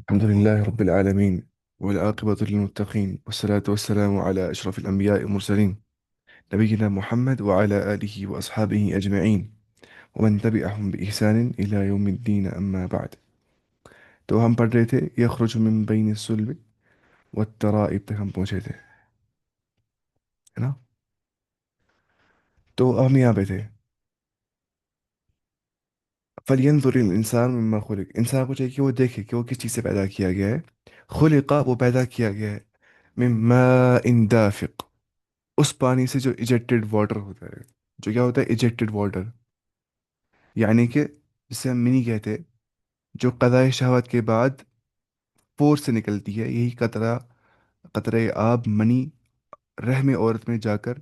الحمد لله رب العالمين، والعاقبة للمتقين، والصلاة والسلام على أشرف الأنبياء والمرسلين، نبينا محمد وعلى آله وأصحابه أجمعين، ومن تبعهم بإحسان إلى يوم الدين، أما بعد. تو ہم پڑھ رہے تھے یخرج من بین الصلب والترائب تک ہم پہنچے تھے، ہے نا؟ تو ہم یہاں پہ تھے، فَلْيَنظُرِ الْإِنسَانُ مِمَّا خُلِقَ، انسان کو چاہیے کہ وہ دیکھے کہ وہ کس چیز سے پیدا کیا گیا ہے. خلقہ، وہ پیدا کیا گیا ہے، من ماء دافق، اس پانی سے جو ایجیکٹڈ واٹر ہوتا ہے. جو کیا ہوتا ہے؟ ایجیکٹڈ واٹر، یعنی کہ جسے ہم منی کہتے ہیں، جو قضائے شہوت کے بعد پور سے نکلتی ہے. یہی قطرہ آب منی رحم عورت میں جا کر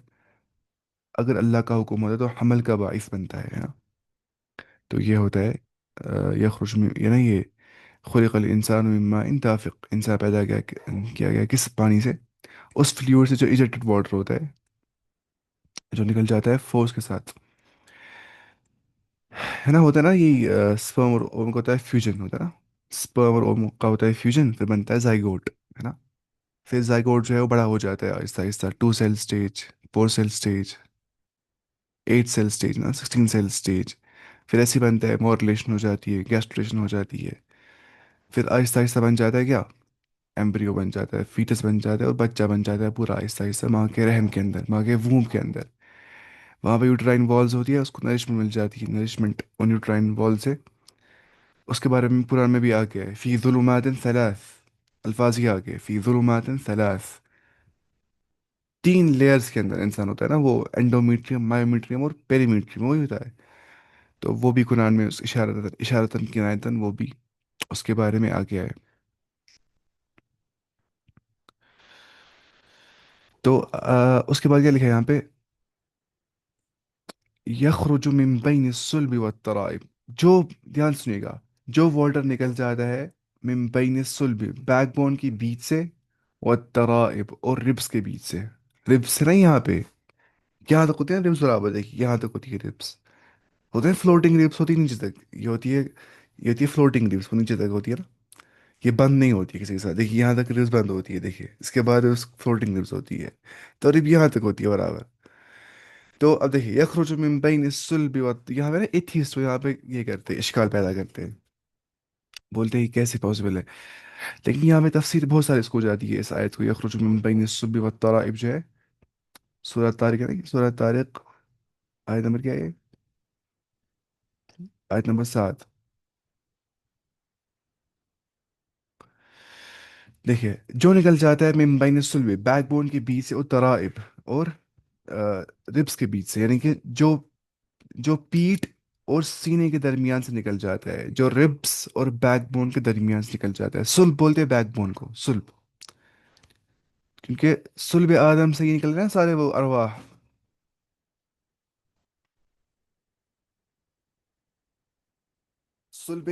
اگر اللہ کا حکم ہوتا ہے تو حمل کا باعث بنتا ہے نا. تو یہ ہوتا ہے یخرج من، یہ نا، یہ خلق الانسان من ماء دافق، انسان پیدا کیا گیا کس پانی سے؟ اس فلوئڈ سے جو ایجیکٹڈ واٹر ہوتا ہے، جو نکل جاتا ہے فورس کے ساتھ، ہے نا. ہوتا ہے نا یہ سپرم اور اوم کا ہوتا ہے فیوژن، ہوتا ہے نا. سپرم اور اوم کا ہوتا ہے فیوژن، پھر بنتا ہے زائگوٹ، ہے نا. پھر زائگوٹ جو ہے وہ بڑا ہو جاتا ہے آہستہ آہستہ، 2 cell stage, 4 cell stage, 8 cell stage نا، 16 سیل اسٹیج. پھر ایسی بنتا ہے، مورلیشن ہو جاتی ہے، گیسٹریشن ہو جاتی ہے. پھر آہستہ آہستہ بن جاتا ہے کیا؟ ایمبریو بن جاتا ہے، فیٹس بن جاتا ہے، اور بچہ بن جاتا ہے پورا آہستہ آہستہ ماں کے رحم کے اندر، ماں کے ووم کے اندر. وہاں پہ یوٹرائن والز ہوتی ہے، اس کو نرشمنٹ مل جاتی ہے، نرشمنٹ ان یوٹرائن وال سے. اس کے بارے میں قرآن میں بھی آ گیا ہے، فی ظلمات ثلاث، الفاظ یہ آ گئے، فی ظلمات ثلاث، 3 لیئرز کے اندر انسان ہوتا ہے نا. وہ انڈومیٹریم، مائومیٹریم اور پیریمیٹریم، وہی ہوتا ہے. تو وہ بھی قرآن میں اس اشارتاً کنایتاً وہ بھی اس کے بارے میں آ گیا ہے. تو اس کے بعد کیا لکھا ہے یہاں پہ؟ یخرج من بین الصلب والترائب، جو، دھیان سنیے گا، جو واٹر نکل جاتا ہے من بین الصلب، بیک بون کی بیچ سے، والترائب، اور ربس کے بیچ سے. ربس نہیں یہاں پہ، یہاں تک ہوتے ہیں ربس برابر، دیکھیے یہاں تک ہوتی ہے ربس، ہوتے ہیں فلوٹنگ ربس، ہوتی ہے نیچے تک، یہ ہوتی ہے فلوٹنگ ربس، وہ نیچے تک ہوتی ہے نا. یہ بند نہیں ہوتی ہے کسی کے ساتھ، دیکھیے یہاں تک ربس بند ہوتی ہے، دیکھیے اس کے بعد اس فلوٹنگ ربس ہوتی ہے. تو رب یہاں تک ہوتی ہے برابر. تو اب دیکھیے یخرج من بین الصلب یہاں پہ نا ایتھیسٹ یہاں پہ یہ کرتے ہیں، اشکال پیدا کرتے ہیں، بولتے ہیں یہ کیسے پاسبل ہے. لیکن یہاں پہ تفسیر بہت سارے اس کو ہو جاتی ہے اس آیت کو، یخرج من بین الصلب والترائب جو ہے، سورہ طارق ہے نا، سورہ طارق آیت نمبر کیا ہے؟ آیت نمبر 7. دیکھیے جو نکل جاتا ہے من بین الصلب، بیک بون کے بیچ سے، اور ترائب، اور ربس کے بیچ سے، یعنی کہ جو پیٹھ اور سینے کے درمیان سے نکل جاتا ہے، جو ربس اور بیک بون کے درمیان سے نکل جاتا ہے. سلب بولتے ہیں بیک بون کو، سلب، کیونکہ سلب آدم سے یہ نکل رہے ہیں سارے وہ ارواح. سلب،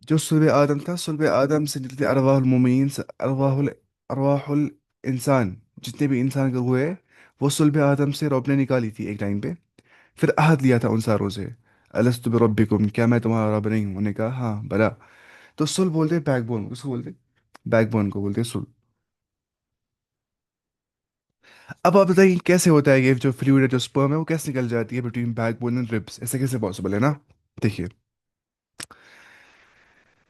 جو سلب آدم تھا، سلب آدم سے نکلتے ارواح المومنین سے، ارواح الانسان، جتنے بھی انسان کے ہوئے، وہ سلب آدم سے رب نے نکالی تھی ایک ٹائم پہ. پھر عہد لیا تھا ان ساروں سے، الست بربکم، کیا میں تمہارا رب نہیں ہوں؟ انہوں نے کہا ہاں بلا. تو سل بولتے ہیں بیک بون کو، اس کو بولتے ہیں بیک بون کو، بولتے ہیں سل. اب آپ بتائیے کیسے ہوتا ہے یہ جو فلوئڈ ہے، جو سپرم ہے، وہ کیسے نکل جاتی ہے بٹوین بیک بون اینڈ ربس؟ ایسے کیسے پاسبل ہے نا. دیکھیے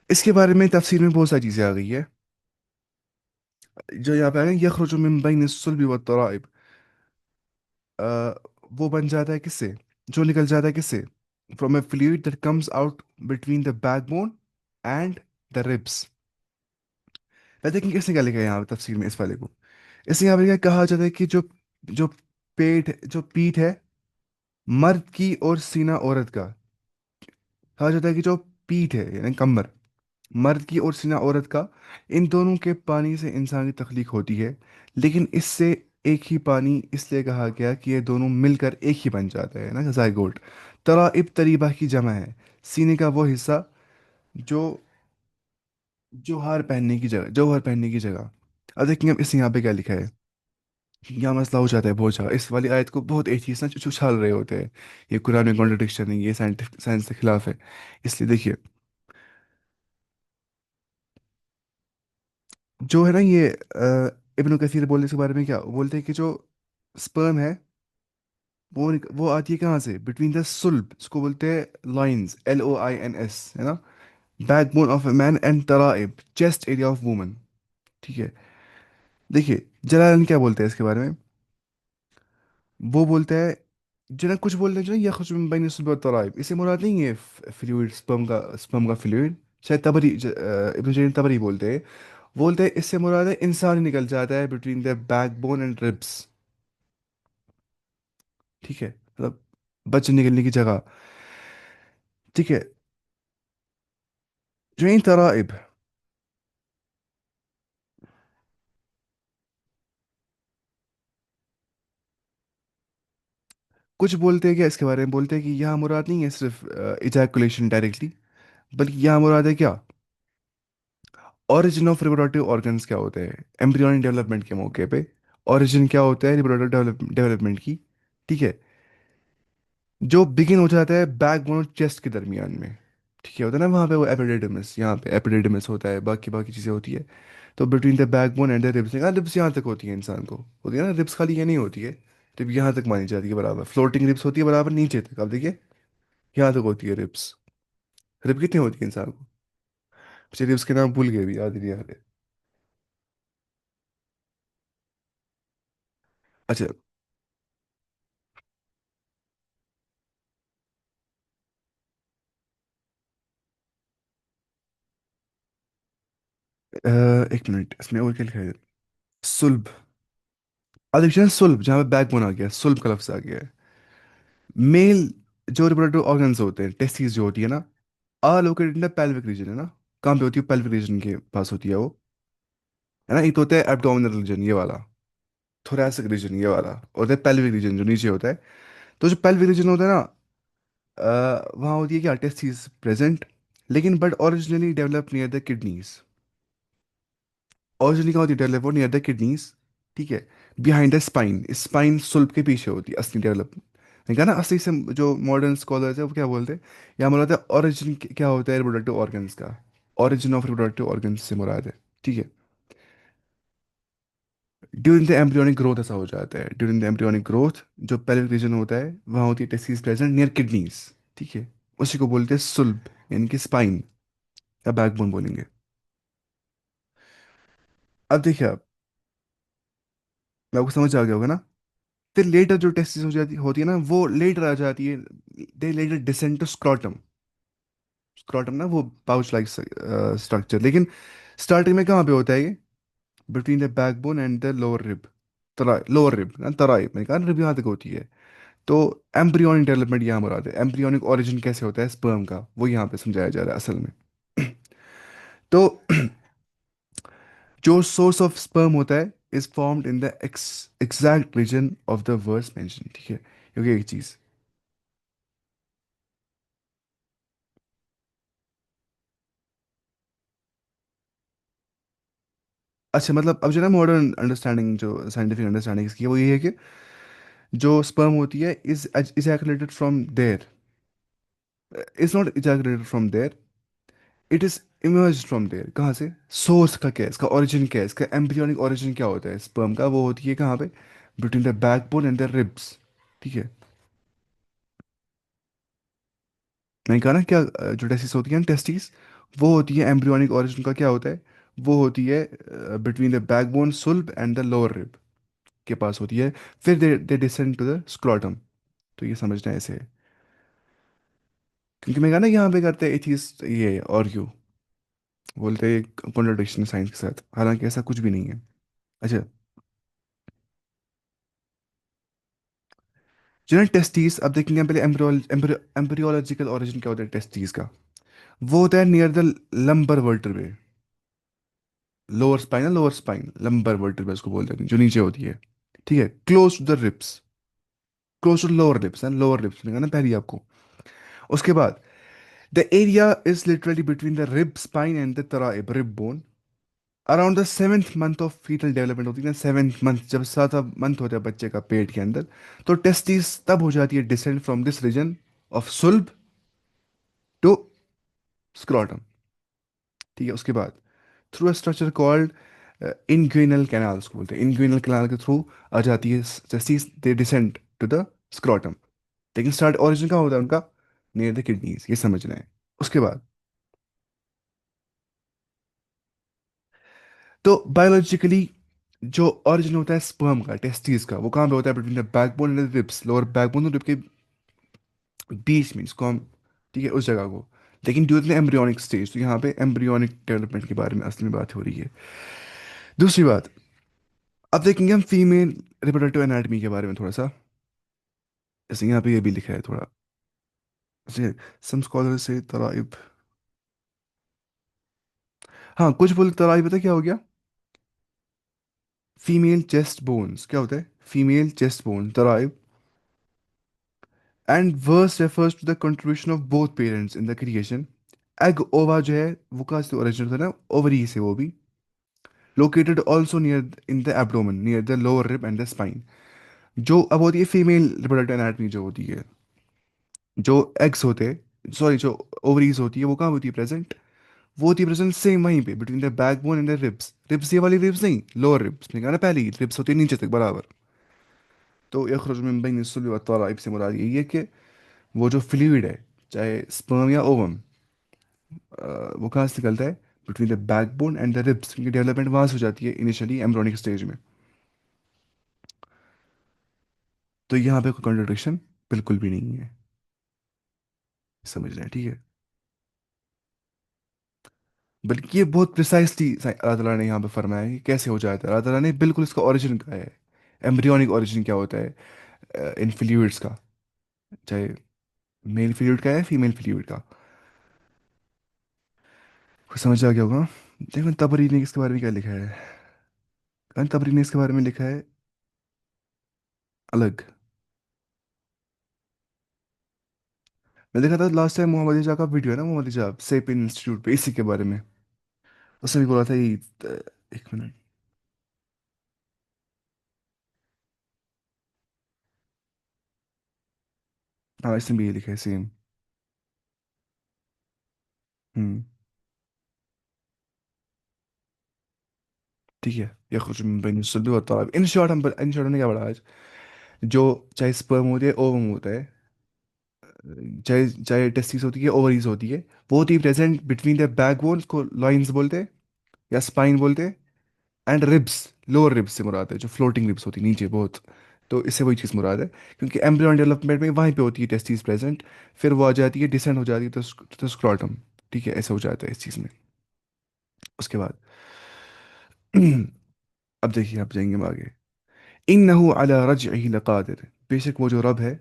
اس کے بارے میں تفسیر میں بہت ساری چیزیں آ گئی ہے. جو یہاں پہ آئے یخرج من بین الصلب والترائب، وہ بن جاتا ہے کس سے؟ جو نکل جاتا ہے کس سے؟ From a fluid that comes out between the backbone and the ribs. دیکھیں کس نے کیا لکھا ہے یہاں تفسیر میں اس والے کو. اس نے یہاں پہ کیا کہا جاتا ہے کہ جو جو پیٹھ ہے مرد کی اور سینہ عورت کا، کہا جاتا ہے کہ جو پیٹھ ہے یعنی کمر مرد کی اور سینہ عورت کا، ان دونوں کے پانی سے انسان کی تخلیق ہوتی ہے. لیکن اس سے ایک ہی پانی اس لیے کہا گیا کہ یہ دونوں مل کر ایک ہی بن جاتا ہے نا، زائگوٹ. ترائب تریبہ کی جمع ہے، سینے کا وہ حصہ جو جوہر پہننے کی جگہ. اب دیکھیں اب اس نے یہاں پہ کیا لکھا ہے. یہاں مسئلہ ہو جاتا ہے بہت جگہ، اس والی آیت کو بہت ایتھیسٹ نا چھال رہے ہوتے ہیں، یہ قرآن میں کانٹرڈکشن ہے، یہ سائنس کے خلاف ہے. اس لیے دیکھیے जो है ना ये इब्न कसीर बोलने के बारे में क्या बोलते हैं कि जो स्पर्म है वो आती है कहाँ से, बिटवीन द सुल्ब, इसको बोलते हैं लाइंस, LOINS, है ना, backbone of a man and तराइब, चेस्ट एरिया ऑफ वुमन। ठीक है। देखिए जलालन क्या बोलते हैं इसके बारे में। वो बोलते हैं, जो ना कुछ बोलते हैं जो ना यखरुज मिन बैनि सुल्ब व तराइब, इससे मुराद नहीं है फ्लूइड, स्पर्म का फ्लूइड। शायद तबरी इब्न जरीर तबरी बोलते हैं इससे मुराद है इंसान ही निकल जाता है between the backbone and ribs. ठीक है, मतलब बच्चे निकलने की जगह। ठीक है। जो इन तराइब, कुछ बोलते हैं क्या इसके बारे में, बोलते हैं कि यहाँ मुराद नहीं है सिर्फ इजैकुलेशन डायरेक्टली, बल्कि यहाँ मुराद है क्या, ओरिजिन ऑफ रिप्रोडक्टिव ऑर्गन्स क्या होते हैं एम्ब्रियोनिक डेवलपमेंट के मौके पे। ओरिजिन क्या होता है रिप्रोडक्टिव डेवलपमेंट की। ठीक है। जो बिगिन हो जाता है बैकबोन और चेस्ट के दरमियान में। ठीक है, होता है ना वहाँ पे वो एपिडिडमिस, यहाँ पे एपिडिडमिस होता है, बाकी बाकी चीज़ें होती है। तो between the backbone and the ribs, ribs यहाँ तक होती है इंसान को, होती है ना रिब्स, खाली ये नहीं होती है। रिब यहाँ तक मानी जाती है बराबर, फ्लोटिंग रिब्स होती है बराबर नीचे तक, अब देखिए यहाँ तक होती है रिब्स। रिब कितनी होती है इंसान को, मुझे रिब्स के नाम भूल गए भी, याद ही नहीं आ रहे। अच्छा, एक मिनट, इसमें और क्या लिखा है। सुल्ब, अब देखिए ना सुल्ब जहाँ पे बैकबोन आ गया, सुल्ब का लफ्ज आ गया है। मेल जो रिप्रोडक्टिव ऑर्गन्स होते हैं, टेस्टिस जो होती है ना, are located in the pelvic region, है ना। कहाँ पे होती है, पेल्विक रीजन के पास होती है वो, है ना। एक तो होता है एब्डोमिनल रीजन ये वाला, थोरैसिक रीजन ये वाला, और होता है पेल्विक रीजन जो नीचे होता है। तो जो पेल्विक रीजन होता है ना, वहाँ होती है क्या, टेस्टिस प्रेजेंट, लेकिन but originally develop near the kidneys. Originally कहाँ होती है डेवलप, नियर द किडनीज। ठीक है। बिहाइंड द स्पाइन, स्पाइन सुल्ब के पीछे होती है असली डेवलप। मैंने कहा ना असली से, जो मॉडर्न स्कॉलर्स है वो क्या बोलते हैं, यहाँ मुराद है ओरिजिन क्या होता है रिप्रोडक्टिव ऑर्गन्स का, ओरिजिन ऑफ रिप्रोडक्टिव ऑर्गन्स से मुराद है। ठीक है। ड्यूरिंग द एम्ब्रियोनिक ग्रोथ ऐसा हो जाता है, ड्यूरिंग द एम्ब्रियोनिक ग्रोथ जो पेल्विक रीजन होता है वहाँ होती है टेस्टिस प्रेजेंट नियर किडनीज। ठीक है। उसी को बोलते हैं सुल्ब, यानी कि स्पाइन या बैकबोन बोलेंगे। अब देखिए आप, मैं आपको समझ आ गया होगा ना। फिर लेटर जो टेस्टिस हो जाती होती है ना, वो लेटर आ जाती है, they later descend to scrotum. Scrotum ना वो पाउच लाइक स्ट्रक्चर, लेकिन स्टार्टिंग में कहाँ पे होता है ये, between the backbone and the lower rib, तराई, लोअर रिब ना, तराई मैंने कहा रिब यहाँ तक होती है। तो एम्ब्रियोनिक डेवलपमेंट यहाँ मुराद है, एम्ब्रियोनिक ओरिजिन कैसे होता है स्पर्म का, वो यहाँ पे समझाया जा रहा है असल में। तो जो सोर्स ऑफ स्पर्म होता है is formed in the exact region of the words mention. ठीक है, क्योंकि एक चीज। अच्छा, मतलब अब जो ना मॉडर्न अंडरस्टैंडिंग, जो साइंटिफिक अंडरस्टैंडिंग इसकी है, वो ये है कि जो स्पर्म होती है is ejaculated from there, is not ejaculated from there, it is emerge from there. कहाँ से, सोर्स का क्या है, इसका ओरिजिन क्या है, इसका एम्ब्रियोनिक ओरिजिन क्या होता है स्पर्म का, वो होती है कहाँ पे, between the backbone and the ribs. ठीक है। मैंने कहा ना क्या, जो टेस्टिस होती है ना, टेस्टिस, वो होती है एम्ब्रियोनिक ओरिजिन का क्या होता है, वो होती है बिटवीन द बैकबोन सुल्ब एंड द लोअर रिब के पास होती है। फिर they descend to the scrotum. तो ये समझना है ऐसे है। क्योंकि मैं कहा ना यहाँ पे करते हैं एथीस्ट ये आर्ग्यू, बोलते हैं कॉन्ट्रडिक्शन साइंस के साथ, हालांकि ऐसा कुछ भी नहीं है। अच्छा, जो ना टेस्टिस, अब देखेंगे हम पहले एम्ब्रियोलॉजिकल ओरिजिन क्या होता है टेस्टिस का। वो होता है near the lumbar vertebrae, lower spine है, लोअर स्पाइन लंबर वर्टेब्रे उसको बोलते हैं जो नीचे होती है। ठीक है, close to the ribs, close to lower ribs है, लोअर रिब्स ना पहले आपको। उसके बाद the area is literally between the rib spine and the तराइब, rib bone. Around the seventh month of foetal development होती है ना, सेवेंथ मंथ, जब सातवां मंथ होता है बच्चे का पेट के अंदर, तो टेस्टिस तब हो जाती है descend from this region of सुल्ब टू स्क्रोटम। ठीक है। उसके बाद through a structure called inguinal canals को बोलते हैं, इनग्वेनल कैनाल के थ्रू आ जाती है testis, they descend to the scrotum. लेकिन स्टार्ट ओरिजिन कहाँ होता है उनका? नियर द किडनीज, ये समझना है। उसके बाद तो बायोलॉजिकली जो ओरिजिन होता है स्पर्म का, टेस्टिस का, वो कहाँ पे होता है? Between the backbone and the ribs, lower backbone और रिब के बीच में, इसको हम, ठीक है, उस जगह को। लेकिन ड्यूरिंग एम्ब्रियोनिक स्टेज, तो यहाँ पे एम्ब्रियोनिक डेवलपमेंट के बारे में असल में बात हो रही है। दूसरी बात, अब देखेंगे हम फीमेल रिप्रोडक्टिव एनाटमी के बारे में थोड़ा सा। जैसे यहाँ पे ये भी लिखा है थोड़ा, जैसे सम स्कॉलर से तराइब, हाँ कुछ बोल तराइब, पता क्या हो गया? फीमेल चेस्ट बोन्स क्या होता है? फीमेल चेस्ट बोन तराइब, and verse refers to the contribution of both parents in the creation. Egg ova जो है वो कहाँ से ओरिजिन होता है ना, ओवरी से, वो भी located also near in the abdomen, near the lower rib end the spine. जो अब होती है फीमेल रिप्रोडक्टिव एनाटमी जो होती है, जो एग्स होते हैं, सॉरी, जो ओवरीज होती है, वो कहाँ होती है प्रेजेंट? वो होती है प्रेजेंट सेम वहीं पे, between the backbone and the ribs. Ribs ये वाली रिब्स नहीं, लोअर रिब्स में कहा ना, पहले ही रिब्स होती है नीचे तक बराबर। तो यखरुज मिन बैनि सुल्बि व तराइब से मुराद यही है कि वो जो फ्लूइड है, चाहे स्पर्म या ओवम, वो कहाँ से निकलता है? Between the backbone and the ribs, क्योंकि डेवलपमेंट वहाँ से हो जाती है इनिशियली एम्ब्रियोनिक स्टेज में। तो यहाँ पे कोई कॉन्ट्रडिक्शन बिल्कुल भी नहीं है, समझ रहे हैं? ठीक है। बल्कि ये बहुत प्रिसाइसली अल्लाह ताला ने यहाँ पे फरमाया है कि कैसे हो जाता है। अल्लाह ताला ने बिल्कुल इसका ओरिजिन कहा है, एम्ब्रियोनिक ओरिजिन क्या होता है इन फ्लूइड्स का, चाहे मेल फ्लूइड का है फीमेल फ्लूइड का। कुछ समझ आ गया होगा। देखो तबरी ने इसके बारे में क्या लिखा है, तबरी ने इसके बारे में लिखा है अलग। मैं देखा था लास्ट टाइम मोहम्मद इजा का वीडियो है ना, मोहम्मद इजा सेपिन इंस्टीट्यूट पे, इसी के बारे में। उसने भी बोला था ये, एक मिनट, हाँ इसने भी ये लिखा है सेम। हम्म, ठीक है। यखरुज मिन बैनि सुल्बि व तराइब, इन शॉर्ट हम, इन शॉर्ट हमने क्या पढ़ा आज? जो चाहे स्पर्म होती है, ओवम होता है, चाहे चाहे टेस्टिस होती है, ओवरीज होती है, वो होती है प्रेजेंट बिटवीन द बैकबोन को लॉइंस बोलते हैं या स्पाइन बोलते हैं, एंड रिब्स, लोअर रिब्स से मुराद है जो फ्लोटिंग रिब्स होती है नीचे बहुत। तो इससे वही चीज़ मुराद है, क्योंकि एम्ब्रियन डेवलपमेंट में वहीं पे होती है टेस्टिस प्रेजेंट, फिर वो आ जाती है, डिसेंड हो जाती है तो स्क्रोटम। ठीक है, ऐसा हो जाता है इस चीज़ में। उसके बाद अब देखिए, आप जाएंगे हम आगे। इन्नहु अला रज्इही लकादिर, बेशक वो जो रब है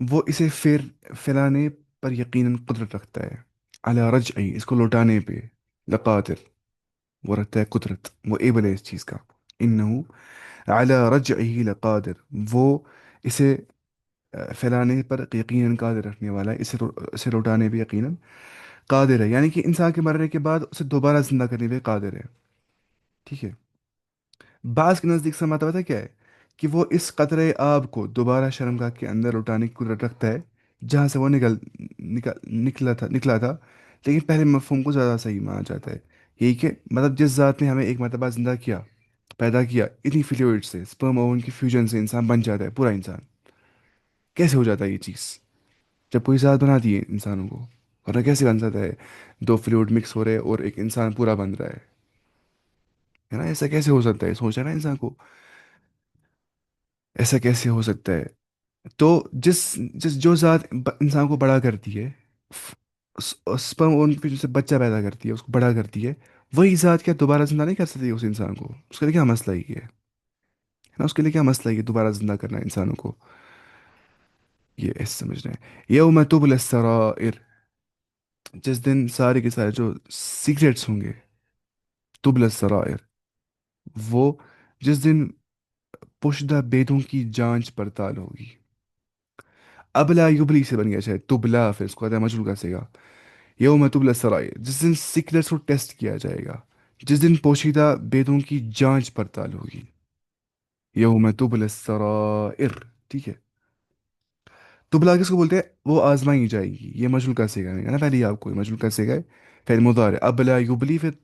वो इसे फिर फैलाने पर यकीनन कुदरत रखता है। अला रज्ई, इसको लौटाने पे, लकादिर, वो रखता है कुदरत, वो एबल है इस चीज़ का। इन्नहु अला रज्ई लकादिर, वो इसे फैलाने पर यकीनन कादिर रखने वाला है, इसे लौटाने पे यकीनन कादिर है, यानी कि इंसान के मरने के बाद उसे दोबारा जिंदा करने पे कादिर है। ठीक है। बास के नज़दीक से मतलब पता है क्या है? कि वो इस कतरे आब को दोबारा शर्मगाह के अंदर लौटाने की कुदरत रखता है, जहाँ से वो निकला था। लेकिन पहले मफहूम को ज़्यादा सही माना जाता है, यही कि मतलब जिस ज़ात ने हमें एक मरतबा जिंदा किया, पैदा किया, इतनी फ्लूइड से, स्पर्म ओवन की फ्यूजन से इंसान बन जाता है पूरा इंसान। कैसे हो जाता है ये चीज़? जब कोई ज़ात बना दी है इंसानों को, वरना कैसे बन सकता है? दो फ्लूइड मिक्स हो रहे हैं और एक इंसान पूरा बन रहा है ना? ऐसा कैसे हो सकता है? सोचा ना इंसान को, ऐसा कैसे हो सकता है? तो जिस जिस जो ज़ात इंसान को बड़ा करती है, स्पर्म ओवन की वजह से बच्चा पैदा करती है, उसको बड़ा करती है, वही ज़ात क्या दोबारा जिंदा नहीं कर सकती उस इंसान को? उसके लिए क्या मसला ही है ना? उसके लिए क्या मसला है दोबारा जिंदा करना इंसानों को? ये ऐसे समझ रहे हैं। यौम तुबल सराइर, जिस दिन सारे के सारे जो सीक्रेट्स होंगे, तुबल सराइर, वो जिस दिन पोशीदा भेदों की जांच पड़ताल होगी। अबला युबली से बन गया शायद तुबला, फिर उसको आता है मजबूर का। यौम तुबला सराइर, जिस दिन सीक्रेट्स को टेस्ट किया जाएगा, जिस दिन पोशीदा भेदों की जांच पड़ताल होगी। यौम तुबला सराइर, ठीक है। तुबला किसको बोलते हैं? वो आजमाई जाएगी, ये मजबूर का सेगा है ना, पहले ही आपको मजबूर का सेगा है। फिर मुदारे अबला युबली, फिर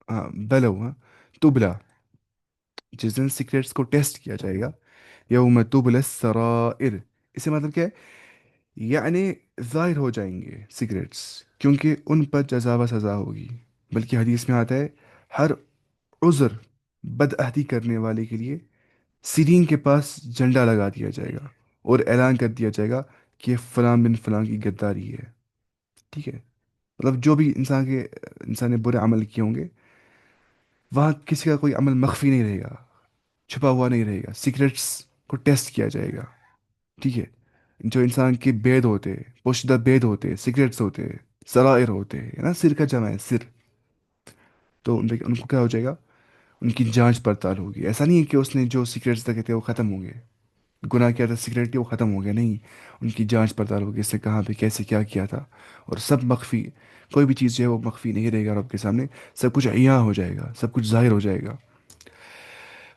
हाँ बलो, हाँ। तुबला, जिस दिन सीक्रेट्स को टेस्ट किया जाएगा, यौम तुबला सराइर, इससे मतलब क्या है? यानी ज़ाहिर हो जाएंगे सीक्रेट्स, क्योंकि उन पर जज़ा व सज़ा होगी। बल्कि हदीस में आता है, हर उज़र बदअहदी करने वाले के लिए सीरीन के पास झंडा लगा दिया जाएगा और ऐलान कर दिया जाएगा कि ये फ़लाँ बिन फ़लाँ की गद्दारी है। ठीक है, मतलब जो भी इंसान ने बुरे अमल किए होंगे, वहाँ किसी का कोई अमल मख्फी नहीं रहेगा, छुपा हुआ नहीं रहेगा, सीक्रेट्स को टेस्ट किया जाएगा। ठीक है, जो इंसान के भेद होते हैं, पोशीदा भेद होते हैं, सीक्रेट्स होते हैं, सराइर होते हैं, है ना, सिर का जमा है सिर, तो उनको क्या हो जाएगा? उनकी जांच पड़ताल होगी। ऐसा नहीं है कि उसने जो सीक्रेट्स रखे थे वो ख़त्म हो गए, गुनाह किया था सीक्रेट वो ख़त्म हो गया, नहीं। उनकी जांच पड़ताल होगी, इसने कहाँ पे कैसे क्या किया था, और सब मख्फी, कोई भी चीज़ जो है वो मख्फी नहीं रहेगा रब के सामने, सब कुछ अय्यां हो जाएगा, सब कुछ ज़ाहिर हो जाएगा।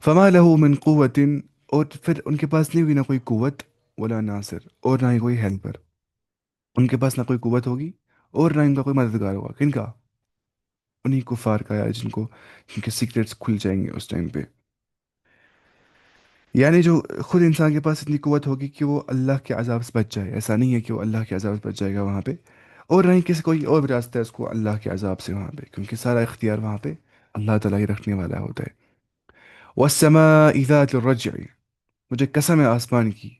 फमा लहू मिन कुव्वतिन, और फिर उनके पास नहीं होगी ना कोई कुव्वत, वला नासिर, और ना ही कोई हेल्पर। उनके पास ना कोई कुव्वत होगी और ना इनका कोई मददगार होगा, किनका? उन्हीं कुफार का, या जिनको, जिनके सीक्रेट्स खुल जाएंगे उस टाइम पे। यानी जो खुद इंसान के पास इतनी कुवत होगी कि वो अल्लाह के अजाब से बच जाए, ऐसा नहीं है कि वो अल्लाह के अजाब से बच जाएगा वहाँ पे, और नहीं किसी कोई और भी रास्ता है उसको अल्लाह के अजाब से वहाँ पे, क्योंकि सारा इख्तियार वहाँ पे अल्लाह ताला ही रखने वाला होता है। वस्समाइ ज़ातिर रज्इ, मुझे कसम है आसमान की,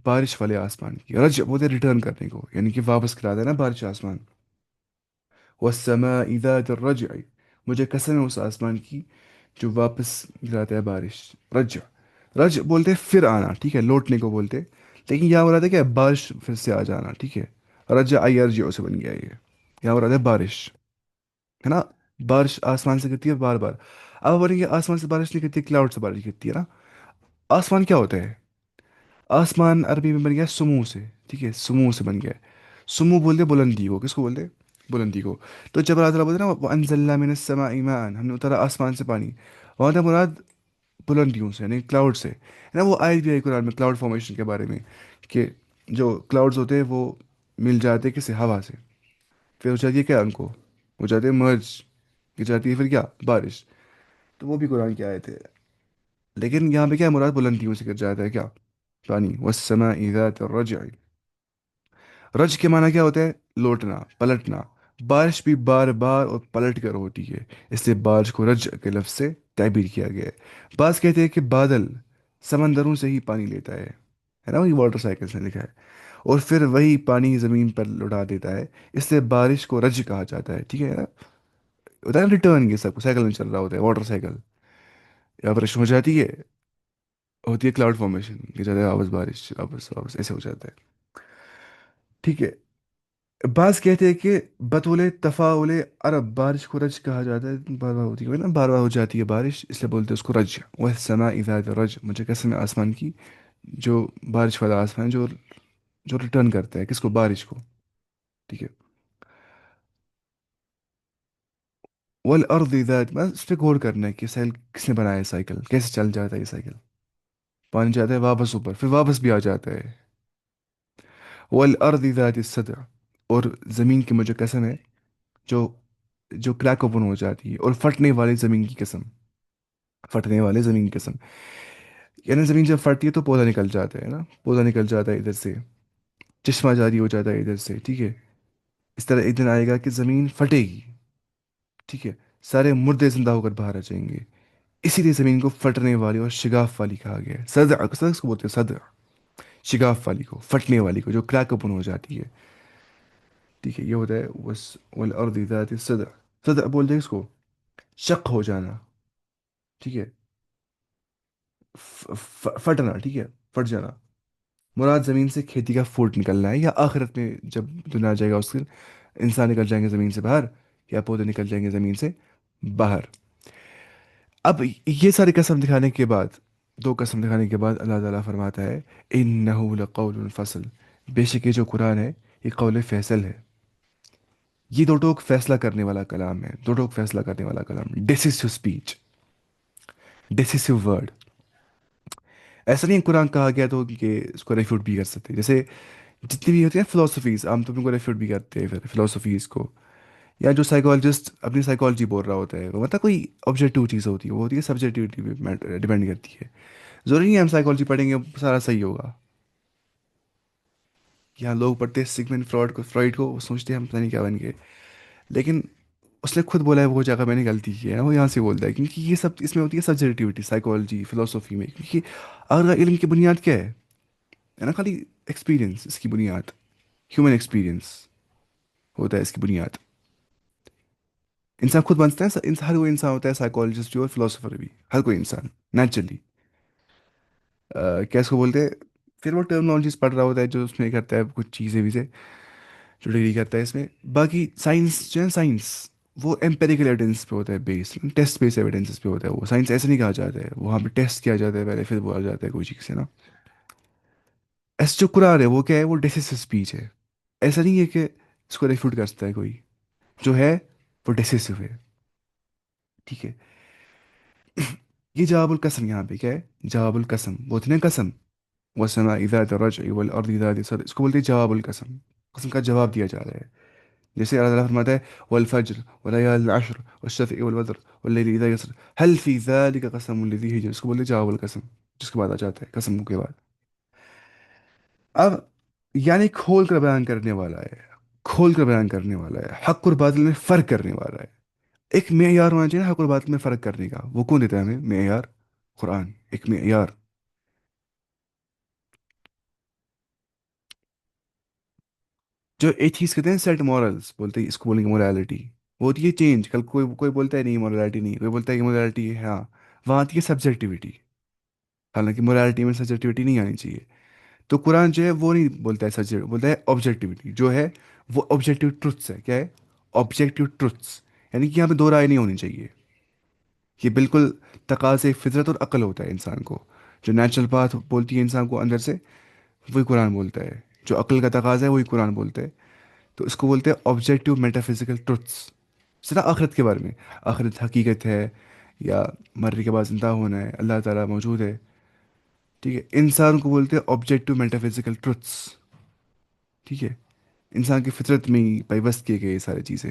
बारिश वाले आसमान की। रज बोलते रिटर्न करने को, यानी कि वापस कराता है ना बारिश आसमान। वस्समाइ ज़ातिर रज्इ, मुझे कसम है उस आसमान की जो वापस गिराता है बारिश। रज, रज बोलते हैं फिर आना, ठीक है, लौटने को बोलते हैं, लेकिन यहाँ हो रहा था क्या, बारिश फिर से आ जाना, ठीक है। रज आई आर जी से बन गया ये, यहाँ हो रहा था बारिश, है ना। बारिश आसमान से गिरती है बार बार। अब बोलेंगे आसमान से बारिश नहीं गिरती, क्लाउड से बारिश गिरती है ना। आसमान क्या होता है? आसमान अरबी में बन गया सुमू से, ठीक है, सुमू से बन गया है। सुमू बोलते बुलंदी को, किसको बोलते? बुलंदी को। तो जब अल्लाह ताला बोलते हैं ना, अनजल्ला मिनस समाई माअन, हमने उतारा आसमान से पानी, वहाँ था मुराद बुलंदियों से, यानी क्लाउड से, है ना। वो आयत भी है कुरान में क्लाउड फॉर्मेशन के बारे में, कि जो क्लाउड्स होते हैं वो मिल जाते हैं किसी हवा से, फिर हो जाती है क्या उनको, हो जाते हैं मर्ज, गिर जाती है फिर क्या, बारिश। तो वो भी कुरान की आयत है। लेकिन यहाँ पे क्या मुराद, बुलंदियों से गिर जाता है क्या, पानी। वस्समाइ ज़ातिर रज्इ, रज के माना क्या होता है? लौटना, पलटना। बारिश भी बार बार और पलट कर होती है, इसलिए बारिश को रज के लफ्ज से ताबीर किया गया है। बास कहते हैं कि बादल समंदरों से ही पानी लेता है ना, वही वाटर साइकिल से लिखा है, और फिर वही पानी ज़मीन पर लौटा देता है, इसलिए बारिश को रज कहा जाता है, ठीक है ना। होता है रिटर्न, ये सब साइकिल में चल रहा होता है, वाटर साइकिल। या बारिश हो जाती है, होती है क्लाउड फॉर्मेशन, गिर जाता है वापस बारिश, वापस वापस ऐसे हो जाता है। ठीक है। बास कहते हैं कि बतौले तफाउले अरब, बारिश को रज कहा जाता है, बार बार होती है ना, बार बार हो जाती है बारिश, इसलिए बोलते हैं उसको रज। वह समा इज़ात रज, मुझे कसम है आसमान की, जो बारिश वाला आसमान, जो जो रिटर्न करता है किसको, बारिश को। ठीक है। वल अर्द ज़ात, बस इस पे गौर करना है कि साइकिल किसने बनाया है, साइकिल कैसे चल जाता है ये साइकिल, पानी जाता है वापस ऊपर, फिर वापस भी आ जाता है। वल अर्द ज़ात सदअ, और ज़मीन की मुझे कसम है, जो जो क्रैक ओपन हो जाती है, और फटने वाली ज़मीन की कसम, फटने वाले ज़मीन की कसम। यानी ज़मीन जब फटती है तो पौधा निकल जाता है ना, पौधा निकल जाता है इधर से, चश्मा जारी हो जाता है इधर से, ठीक है। इस तरह एक दिन आएगा कि ज़मीन फटेगी, ठीक है, सारे मुर्दे जिंदा होकर बाहर आ जाएंगे। इसीलिए ज़मीन को फटने वाली और शिगाफ वाली कहा गया है। सद सद को बोलते हैं सद, शिगाफ वाली को, फटने वाली को, जो क्रैक ओपन हो जाती है। ठीक है, ये होता है वस वल अर्द ज़ात सद। सद बोलते हैं इसको, शक हो जाना, ठीक है, फटना, ठीक है, फट जाना। मुराद ज़मीन से खेती का फूट निकलना है, या आखिरत में जब दुनिया आ जाएगा उसके इंसान निकल जाएंगे ज़मीन से बाहर, या पौधे निकल जाएंगे ज़मीन से बाहर। अब ये सारी कसम दिखाने के बाद, दो कसम दिखाने के बाद अल्लाह ताला फरमाता है, इन्नहु लक़ौलुन फ़स्ल, बेशक ये जो कुरान है ये कौल फैसल है। ये दो टोक फैसला करने वाला कलाम है, दो टोक फैसला करने वाला कलाम, डिसिसिव स्पीच, डिसिसिव वर्ड। ऐसा नहीं है कुरान कहा गया तो कि इसको रेफ्यूट भी कर सकते हैं। जैसे जितनी भी होती है फिलोसफीज, आमतौर पर उनको रेफ्यूट भी करते हैं फिर फिलोसफीज को, या जो साइकोलॉजिस्ट अपनी साइकोलॉजी बोल रहा होता है, वो मतलब कोई ऑब्जेक्टिव चीज़ होती है, वो होती है सब्जेक्टिविटी पे डिपेंड करती है। ज़रूरी नहीं है हम साइकोलॉजी पढ़ेंगे सारा सही होगा। यहाँ लोग पढ़ते हैं सिगमंड फ्रॉइड को, वो सोचते हैं हम पता नहीं क्या बन गए। लेकिन उसने खुद बोला है वो जगह मैंने गलती की है, वो यहाँ से बोलता है, क्योंकि ये सब इसमें होती है सब्जेक्टिविटी साइकोलॉजी फिलोसफी में। क्योंकि अगर इल्म की बुनियाद क्या है ना, खाली एक्सपीरियंस इसकी बुनियाद, ह्यूमन एक्सपीरियंस होता है इसकी बुनियाद। इंसान खुद बनता है, हर कोई इंसान होता है साइकोलॉजिस्ट भी और फिलोसोफर भी, हर कोई इंसान नेचुरली। क्या इसको बोलते हैं, फिर वो टर्मिनोलॉजीज पढ़ रहा होता है जो उसमें करता है कुछ चीज़ें भी से, जो डिग्री करता है इसमें। बाकी साइंस जो है, साइंस वो एम्पेरिकल एविडेंस पे होता है, बेस्ड टेस्ट बेस्ड एविडेंसेस पे होता है। वो साइंस ऐसे नहीं कहा जाता है, वहाँ पे टेस्ट किया जाता है पहले, फिर बोला जाता है कोई चीज़ है ना। ऐसे जो कुरान है वो क्या है, वो डिसिसिव स्पीच है। ऐसा नहीं है कि इसको रेफ्यूट कर सकता है कोई, जो है वो डिसिसिव है। ठीक है। ये जवाबुल कसम यहाँ पे क्या है, जवाबुल कसम, वो थी ना कसम, वसमा इज़ा रज वल अर्द इज़ा सर, इसको बोलते हैं जवाबुल कसम। कसम का जवाब दिया जा रहा है। जैसे अल्लाह ताला फरमाता है वल फज्र व लयाल अश्र वश्शफ़ी वल वतर वल्लैलि इज़ा यसर हल फी ज़ालिका कसमुल लिज़ी हिजर, इसको बोलते हैं जवाबुल कसम, जिसके बाद आ जाता है कसम के बाद। अब यानी खोल कर बयान करने वाला है, खोल कर बयान करने वाला है, हक और बातिल में फ़र्क करने वाला है। एक मेयार होना चाहिए ना हक और बातिल में फ़र्क करने का, वो कौन देता है हमें मेयार? कुरान एक मेयार। जो एथीस्ट कहते हैं सेट मॉरल्स बोलते हैं, इसको बोलेंगे मोरालिटी। वो होती है चेंज, कल कोई कोई बोलता है नहीं मोरालिटी नहीं, कोई बोलता है कि मोरालिटी है, हाँ। वहाँ आती है सब्जेक्टिविटी। हालांकि मोरालिटी में सब्जेक्टिविटी नहीं आनी चाहिए। तो कुरान जो है वो नहीं बोलता है सब्जेक्ट, बोलता है ऑब्जेक्टिविटी जो है, वो ऑब्जेक्टिव ट्रुथ्स है। क्या है? Objective truths. यानी कि यहाँ पे दो राय नहीं होनी चाहिए। ये बिल्कुल तकाज़े फितरत और अक्ल होता है इंसान को। जो नेचुरल बात बोलती है इंसान को अंदर से, वही कुरान बोलता है। जो अक्ल का तकाजा है वही कुरान बोलता है। तो इसको बोलते हैं ऑब्जेक्टिव मेटाफिजिकल ट्रुथ्स। सिर्फ आखिरत के बारे में, आखिरत हकीकत है, या मरने के बाद जिंदा होना है, अल्लाह ताला मौजूद है। ठीक है, इंसान को बोलते हैं ऑब्जेक्टिव मेटाफिजिकल ट्रुथ्स। ठीक है। इंसान की फितरत में ही पैवस्त किए गए ये सारी चीज़ें।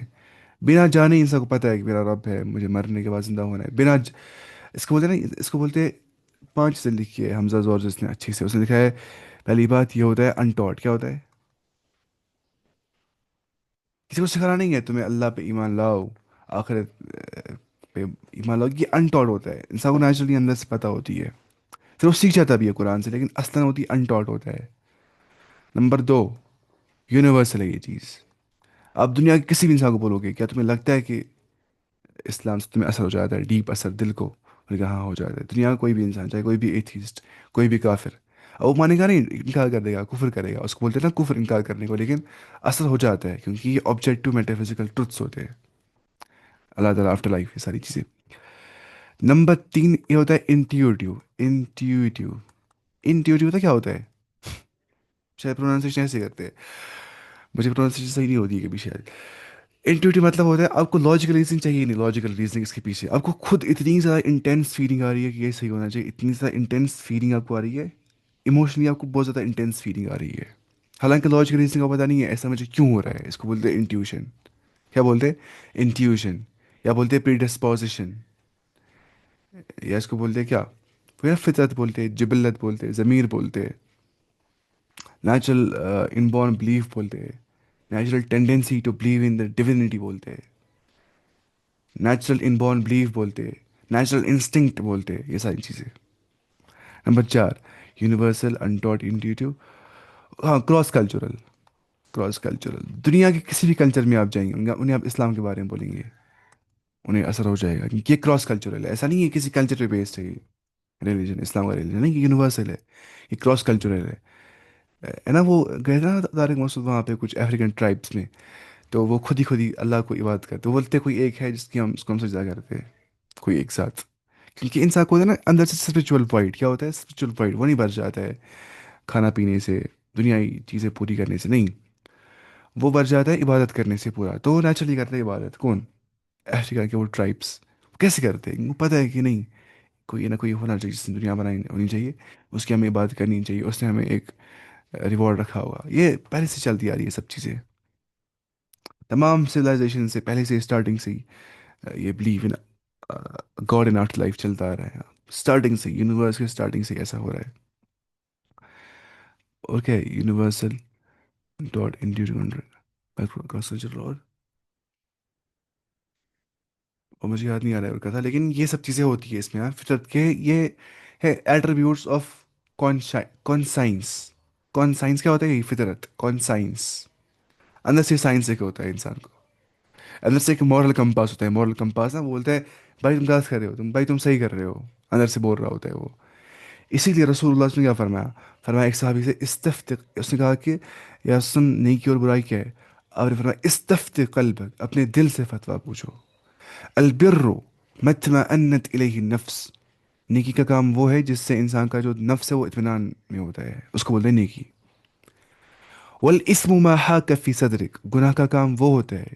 बिना जाने ही इंसान को पता है कि मेरा रब है, मुझे मरने के बाद जिंदा होना है। इसको बोलते हैं ना, इसको बोलते हैं, पांच चीज़ें लिखी है हमजा जोर जिसने अच्छी से, उसने लिखा है। पहली बात ये होता है अनटॉट। क्या होता है? किसी को सिखाना नहीं है तुम्हें अल्लाह पे ईमान लाओ, आखिरत पे ईमान लाओ, ये अनटॉट होता है। इंसान को नेचुरली अंदर से पता होती है, फिर वो सीख जाता भी है कुरान से, लेकिन असलन होती है अनटॉट होता है। नंबर दो, यूनिवर्सल है ये चीज़। आप दुनिया के किसी भी इंसान को बोलोगे क्या तुम्हें लगता है कि इस्लाम से तुम्हें असर हो जाता है, डीप असर दिल को? उन्होंने कहा हाँ हो जाता है। दुनिया का कोई भी इंसान, चाहे कोई भी एथीस्ट, कोई भी काफिर, अब वो मानेगा नहीं, इनकार कर देगा, कुफर करेगा, उसको बोलते हैं ना कुफर, इनकार करने को, लेकिन असर हो जाता है क्योंकि ये ऑब्जेक्टिव मेटाफिजिकल ट्रुथ्स होते हैं। अल्लाह ताला, आफ्टर लाइफ, ये सारी चीज़ें। नंबर तीन ये होता है इंट्यूटिव। इंट्यूटिव, इंट्यूटिव पता क्या होता है? शायद प्रोनाउंसिएशन ऐसे करते हैं, मुझे प्रोनाउंसिएशन सही नहीं होती है कभी शायद। इंट्यूटिव मतलब होता है आपको लॉजिकल रीजनिंग चाहिए नहीं, लॉजिकल रीजनिंग इसके पीछे, आपको खुद इतनी ज़्यादा इंटेंस फीलिंग आ रही है कि ये सही होना चाहिए, इतनी ज़्यादा इंटेंस फीलिंग आपको आ रही है, इमोशनली आपको बहुत ज़्यादा इंटेंस फीलिंग आ रही है। हालांकि लॉजिकल रीजनिंग का पता नहीं है ऐसा मुझे क्यों हो रहा है, इसको बोलते हैं इंट्यूशन। क्या बोलते हैं? इंट्यूशन। या बोलते हैं प्रीडिस्पोजिशन, या इसको बोलते हैं क्या, फिर फितरत बोलते हैं, जिबल्लत बोलते हैं, ज़मीर बोलते हैं, नेचुरल इनबॉर्न बिलीफ बोलते हैं, natural tendency to believe in the divinity बोलते हैं, नेचुरल इनबॉर्न बिलीफ बोलते हैं, नेचुरल इंस्टिंक्ट बोलते हैं, ये सारी चीज़ें। नंबर चार, यूनिवर्सल अनटॉट इंट्यूटिव। हाँ, क्रॉस कल्चरल। क्रॉस कल्चरल, दुनिया के किसी भी कल्चर में आप जाएंगे, उन्हें आप इस्लाम के बारे में बोलेंगे, उन्हें असर हो जाएगा, क्योंकि ये क्रॉस कल्चरल है। ऐसा नहीं है किसी कल्चर पे बेस्ड है ये रिलीजन, इस्लाम का रिलीजन नहीं, ये यूनिवर्सल है, ये क्रॉस कल्चरल है ना। वो गए थे ना तारिक मसूद वहाँ पे कुछ अफ्रीकन ट्राइब्स में, तो वो खुद ही अल्लाह को इबादत करते, वो बोलते कोई एक है जिसकी हम उसको हम सजदा करते हैं, कोई एक साथ। क्योंकि इंसान को होता है ना अंदर से स्पिरिचुअल वाइड, क्या होता है स्पिरिचुअल वाइड, वो नहीं भर जाता है खाना पीने से, दुनियाई चीज़ें पूरी करने से नहीं, वो भर जाता है इबादत करने से पूरा। तो वो नेचुरली करते हैं इबादत, कौन? अफ्रीका के वो ट्राइब्स। कैसे करते हैं? उनको पता है कि नहीं, कोई ना कोई होना चाहिए जिसने दुनिया बनाई होनी चाहिए, उसकी हमें इबादत करनी चाहिए, उसने हमें एक रिवॉर्ड रखा होगा। ये पहले से चलती आ रही है सब चीज़ें। تمام سویلائزیشن سے پہلے سے اسٹارٹنگ سے ہی یہ believe in God in after life چلتا آ رہا ہے. اسٹارٹنگ سے یونیورس کے اسٹارٹنگ سے ایسا ہو رہا ہے. اور کیا ہے یونیورسل ڈاٹ انڈیویجل اور مجھے یاد نہیں آ رہا ہے اور کیا تھا، لیکن یہ سب چیزیں ہوتی ہے اس میں فطرت کے. یہ ہے ایٹریبیوٹس آف کون سائنس کیا ہوتا ہے؟ یہ فطرت کون سائنس. اندر سے سائنس سے کیا ہوتا ہے انسان کو؟ اندر سے ایک مورل کمپاس ہوتا ہے. مورل کمپاس نا وہ بولتا ہے بھائی تم غلط کر رہے ہو، تم بھائی تم صحیح کر رہے ہو. اندر سے بول رہا ہوتا ہے وہ. اسی لیے رسول اللہ صلی اللہ علیہ وسلم نے کیا فرمایا؟ فرمایا ایک صحابی سے استفتق، اس نے کہا کہ یا سن نیکی اور برائی کیا ہے؟ آپ نے فرمایا استفتق قلبک، اپنے دل سے فتویٰ پوچھو. البر متما انت الیہ النفس، نیکی کا کام وہ ہے جس سے انسان کا جو نفس ہے وہ اطمینان میں ہوتا ہے، اس کو بولتے ہیں نیکی. والاسم ما حاک فی صدرک، گناہ کا کام وہ ہوتا ہے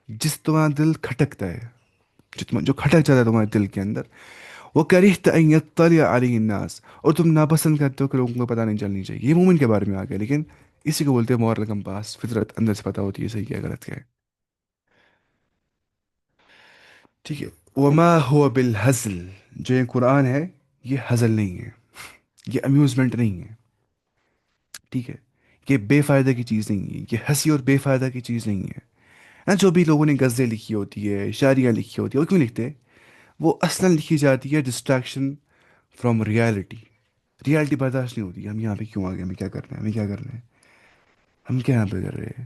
جس تمہارا دل کھٹکتا ہے، جو کھٹک جاتا ہے تمہارے دل کے اندر. وہ کرہت ان یطلع علیہ الناس، اور تم ناپسند کرتے ہو کہ لوگوں کو پتہ نہیں چلنی چاہیے. یہ مومن کے بارے میں آ گیا، لیکن اسی کو بولتے ہیں مورل کمپاس. فطرت اندر سے پتہ ہوتی ہے صحیح کیا غلط کیا ہے. ٹھیک ہے. وما هو بالحزل، جو یہ قرآن ہے یہ حزل نہیں ہے، یہ امیوزمنٹ نہیں ہے. ٹھیک ہے. یہ بے فائدہ کی چیز نہیں ہے، یہ ہنسی اور بے فائدہ کی چیز نہیں ہے. نا جو بھی لوگوں نے غزلیں لکھی ہوتی ہے، شاعریاں لکھی ہوتی ہے، وہ کیوں لکھتے ہیں؟ وہ اصلا لکھی جاتی ہے ڈسٹریکشن فرام ریالٹی. ریالٹی برداشت نہیں ہوتی. ہم یہاں پہ کیوں آ گئے؟ ہمیں کیا کرنا ہے؟ ہمیں کیا کرنا ہے؟ ہم کیا یہاں پہ کر رہے ہیں؟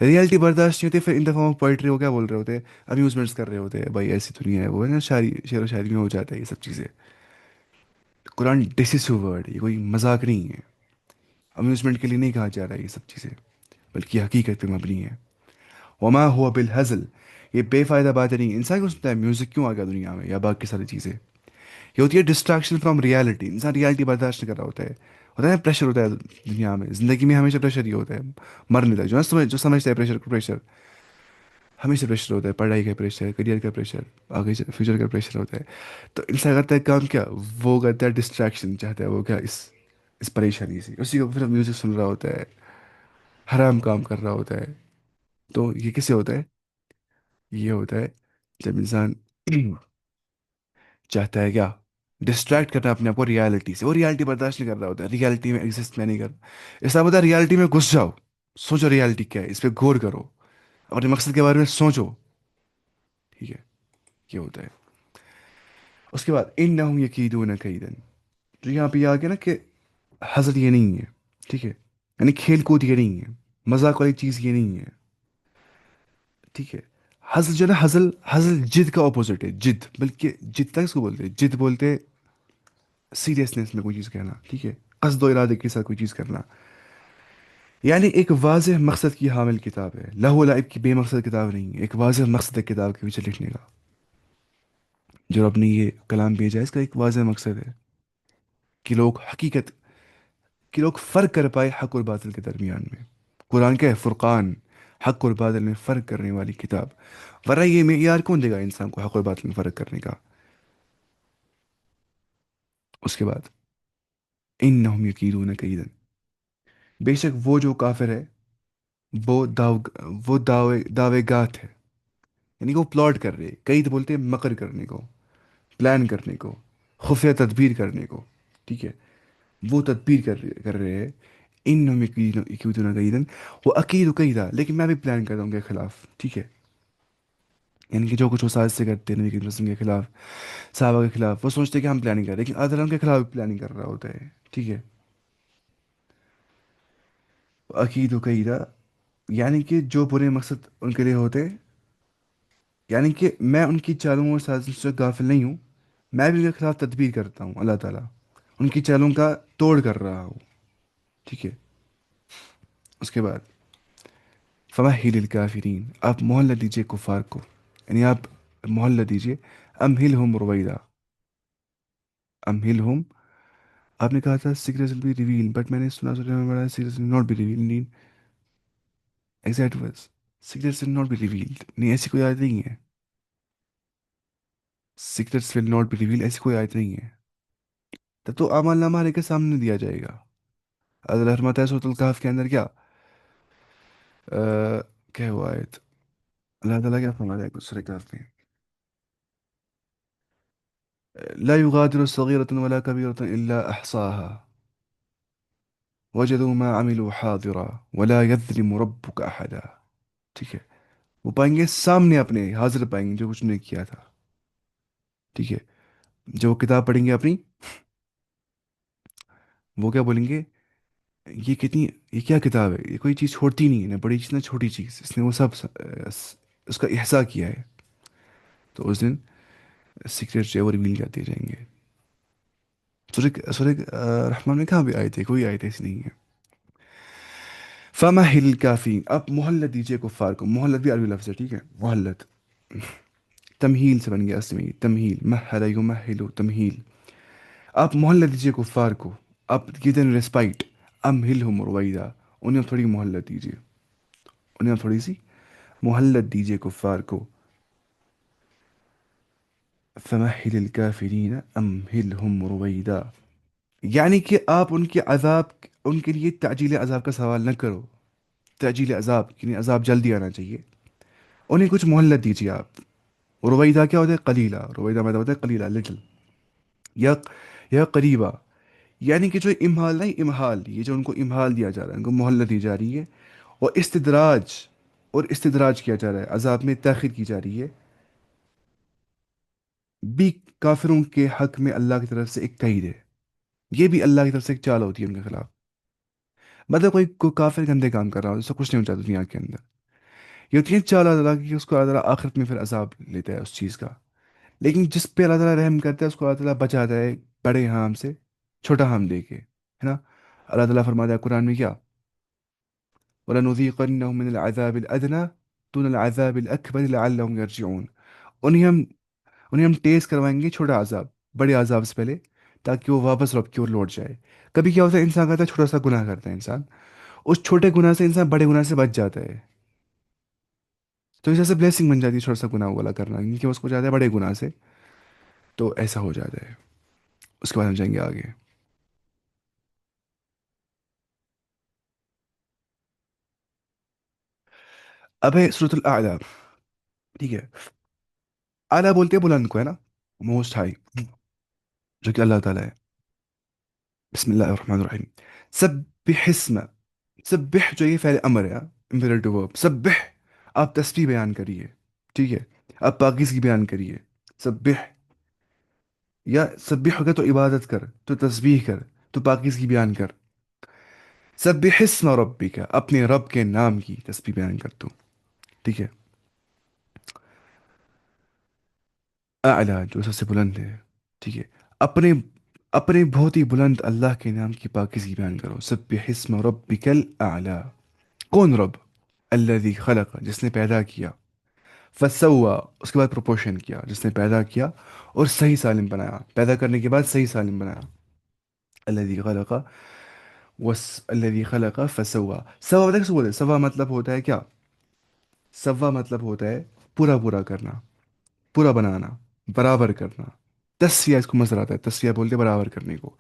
ریالٹی برداشت نہیں ہوتی. پھر ان دفعہ پوئٹری وہ کیا بول رہے ہوتے ہیں؟ امیوزمنٹس کر رہے ہوتے ہیں. بھائی ایسی دنیا ہے، وہ ہے نا شاعری، شعر و شاعری میں ہو جاتا ہے یہ سب چیزیں. قرآن ڈسیسو ورڈ، یہ کوئی مذاق نہیں ہے. امیوزمنٹ کے لیے نہیں کہا جا رہا ہے یہ سب چیزیں، بلکہ حقیقت پہ مبنی ہے. وما ہوا بالحزل، یہ بے فائدہ باتیں نہیں. انسان کو سنتا ہے میوزک کیوں آ گیا دنیا میں یا باقی ساری چیزیں؟ یہ ہوتی ہے ڈسٹریکشن فرام ریالٹی. انسان ریالٹی برداشت نہیں کر رہا ہوتا ہے نا. پریشر ہوتا ہے دنیا میں، زندگی میں ہمیشہ پریشر ہی ہوتا ہے. مرنے تک جو سمجھتا ہے پریشر کو پریشر، ہمیشہ پریشر ہوتا ہے. پڑھائی کا پریشر، کریئر کا پریشر، آگے فیوچر کا پریشر ہوتا ہے. تو انسان کرتا ہے کام کیا؟ وہ کرتا ہے ڈسٹریکشن چاہتا ہے وہ کیا اس پریشانی سے. اسی کو پھر میوزک سن رہا ہوتا ہے، حرام کام کر رہا ہوتا ہے. تو یہ کس سے ہوتا ہے؟ یہ ہوتا ہے جب انسان چاہتا ہے کیا؟ ڈسٹریکٹ کرنا اپنے آپ کو ریالٹی سے. وہ ریالٹی برداشت نہیں کر رہا ہوتا ہے. ریالٹی میں ایگزسٹ میں نہیں کر. اس طرح ہوتا ہے ریالٹی میں گھس جاؤ، سوچو ریالٹی کیا ہے، اس پہ غور کرو، اپنے مقصد کے بارے میں سوچو. ٹھیک ہے. یہ ہوتا ہے. اس کے بعد انہم یکیدون کیدن، جو یہاں پہ یہ آ گیا نا کہ حضر یہ نہیں ہے. ٹھیک ہے. یعنی کھیل کود یہ نہیں ہے، مذاق والی چیز یہ نہیں ہے. ٹھیک ہے. حزل جو ہے نا، حزل حزل جد کا اپوزٹ ہے. جد، بلکہ جد تک اس کو بولتے ہیں. جد بولتے سیریسنس میں کوئی چیز کہنا. ٹھیک ہے. قصد و ارادے کے ساتھ کوئی چیز کرنا. یعنی ایک واضح مقصد کی حامل کتاب ہے. لہو لعب کی بے مقصد کتاب نہیں ہے. ایک واضح مقصد ہے کتاب کے پیچھے لکھنے کا. جو رب نے یہ کلام بھیجا ہے اس کا ایک واضح مقصد ہے کہ لوگ حقیقت، کہ لوگ فرق کر پائے حق اور باطل کے درمیان میں. قرآن کیا ہے؟ فرقان، حق اور باطل میں فرق کرنے والی کتاب. ورنہ یہ معیار کون دے گا انسان کو حق اور باطل میں فرق کرنے کا؟ اس کے بعد انہم یکیدون کیدن، بے شک وہ جو کافر ہے وہ دعوے گات ہے. یعنی کہ وہ پلاٹ کر رہے. کئی تو بولتے ہیں مکر کرنے کو، پلان کرنے کو، خفیہ تدبیر کرنے کو. ٹھیک ہے. وہ تدبیر کر رہے ہیں. انہم یکیدون کیدن وہ عقید قیدا، لیکن میں بھی پلان کرتا ہوں ان کے خلاف. ٹھیک ہے. یعنی کہ جو کچھ وہ سازش سے کرتے ہیں نبی کریم صلی اللہ علیہ وسلم کے خلاف، صحابہ کے خلاف، وہ سوچتے ہیں کہ ہم پلاننگ کر رہے ہیں، لیکن آدھا ان کے خلاف بھی پلاننگ کر رہا ہوتا ہے. ٹھیک ہے. عقید و قیدا، یعنی کہ جو برے مقصد ان کے لیے ہوتے، یعنی کہ میں ان کی چالوں اور سازشوں سے غافل نہیں ہوں. میں بھی ان کے خلاف تدبیر کرتا ہوں. اللہ تعالیٰ ان کی چالوں کا توڑ کر رہا ہوں. ٹھیک ہے. اس کے بعد فمہل الکافرین، آپ مہلت دیجیے کفار کو. یعنی آپ مہلت دیجیے. امہلہم رویدا. امہلہم، آپ نے کہا تھا secrets will be reveal, but میں نے سنا میں بڑا secrets will not be reveal. نہیں، exact words secrets will not be revealed. نہیں، ایسی کوئی آیت نہیں ہے. Secrets will not be reveal ایسی کوئی آیت نہیں ہے. تب تو اعمال نامہ ہمارے کے سامنے دیا جائے گا. اللہ فرماتا ہے سورۃ الکہف کے اندر کیا؟ کیا ہے وہ آیت؟ اللہ تعالیٰ کیا فرما رہا ہے سورہ کہف میں؟ لا يغادر صغيرة ولا كبيرة إلا أحصاها وجدوا ما عملوا حاضرا ولا يظلم ربك أحدا. ٹھیک ہے. وہ پائیں گے سامنے اپنے، حاضر پائیں گے جو کچھ انہوں نے کیا تھا. ٹھیک ہے. جو کتاب پڑھیں گے اپنی، وہ کیا بولیں گے؟ یہ کتنی، یہ کیا کتاب ہے، یہ کوئی چیز چھوٹی نہیں ہے، نہ بڑی چیز نہ چھوٹی چیز، اس نے وہ سب اس کا احصا کیا ہے. تو اس دن سیکریٹ جو ہے وہ ریویل کر دیے جائیں گے. سورہ رحمان میں کہاں بھی آئے تھے؟ کوئی آئے تھے ایسی نہیں ہے. فمہل کافی، اب مہلت دیجیے کفار کو. مہلت بھی عربی لفظ ہے، ٹھیک ہے. مہلت تمہیل سے بن گیا اصل میں، یہ تمہیل، مہل یمہل تمہیل. آپ مہلت دیجیے کفار کو، آپ گیو دین ریسپائٹ. امہلہم رویدا، انہیں آپ تھوڑی مہلت دیجیے، انہیں آپ تھوڑی سی مہلت دیجیے کفار کو. فمہل الکافرین امہلہم رویدا، یعنی کہ آپ ان کے عذاب، ان کے لیے تعجیل عذاب کا سوال نہ کرو. تعجیل عذاب یعنی عذاب جلدی آنا چاہیے، انہیں کچھ مہلت دیجیے آپ. رویدہ کیا ہوتا ہے؟ قلیلہ. رویدہ مطلب ہوتا ہے قلیلہ، لٹل. یا یا قریبا، یعنی کہ جو امہال نہیں، امہال یہ جو ان کو امہال دیا جا رہا ہے، ان کو مہلت دی جا رہی ہے. اور استدراج، اور استدراج کیا جا رہا ہے، عذاب میں تاخیر کی جا رہی ہے بھی. کافروں کے حق میں اللہ کی طرف سے ایک قید ہے. یہ بھی اللہ کی طرف سے ایک چال ہوتی ہے ان کے خلاف. مطلب کوئی کافر گندے کام کر رہا ہو، اس سے کچھ نہیں ہوتا دنیا کے اندر، یہ ہوتی ہے چال اللہ تعالیٰ کی، اس کو اللہ تعالیٰ آخرت میں پھر عذاب لیتا ہے اس چیز کا. لیکن جس پہ اللہ تعالیٰ رحم کرتا ہے اس کو اللہ تعالیٰ بچاتا ہے بڑے ہام سے چھوٹا ہام دے کے، ہے نا. اللہ تعالیٰ فرماتا ہے قرآن میں کیا؟ وَلَنُذِيقَنَّهُم مِّنَ الْعَذَابِ الْأَدْنَىٰ دُونَ الْعَذَابِ الْأَكْبَرِ لَعَلَّهُمْ يَرْجِعُونَ. انہیں ہم انہیں ہم ٹیسٹ کروائیں گے چھوٹا عذاب، بڑے عذاب سے پہلے، تاکہ وہ واپس رب کی اور لوٹ جائے. کبھی کیا ہوتا ہے، انسان کرتا ہے چھوٹا سا گناہ کرتا ہے انسان، اس چھوٹے گناہ سے انسان بڑے گناہ سے بچ جاتا ہے. تو اس وجہ سے بلیسنگ بن جاتی ہے چھوٹا سا گناہ والا کرنا، کیونکہ اس کو جاتا ہے بڑے گناہ سے. تو ایسا ہو جاتا ہے. اس کے بعد ہم جائیں گے آگے. اب ہے سورۃ الاعلی. ٹھیک ہے. اعلیٰ بولتے ہیں بلند کو، ہے نا، موسٹ ہائی، جو کہ اللہ تعالیٰ ہے. بسم اللہ الرحمن الرحیم. سبح اسم، سبح جو یہ فعل امر ہے، امپیریٹو ورب. سبح، آپ تسبیح بیان کریے. ٹھیک ہے. آپ پاکیزگی بیان کریے. سبح، یا سبح ہوگا تو عبادت کر، تو تسبیح کر، تو پاکیزگی بیان کر. سبح اسم ربک، اپنے رب کے نام کی تسبیح بیان کر تو. ٹھیک ہے. اعلیٰ جو سب سے بلند ہے. ٹھیک ہے. اپنے اپنے بہت ہی بلند اللہ کے نام کی پاکیزگی بیان کرو. سبح اسم ربک الاعلیٰ. کون رب؟ الذی خلق، جس نے پیدا کیا. فسوا، اس کے بعد پروپورشن کیا، جس نے پیدا کیا اور صحیح سالم بنایا، پیدا کرنے کے بعد صحیح سالم بنایا. الذی خلق، الذی خلق فسوا. سوا پتہ ہے کس کو بولتے ہیں؟ سوا مطلب ہوتا ہے کیا؟ سوا مطلب ہوتا ہے پورا پورا کرنا، پورا بنانا، برابر کرنا. تسویہ اس کو مزہ آتا ہے، تسویہ بولتے ہیں برابر کرنے کو.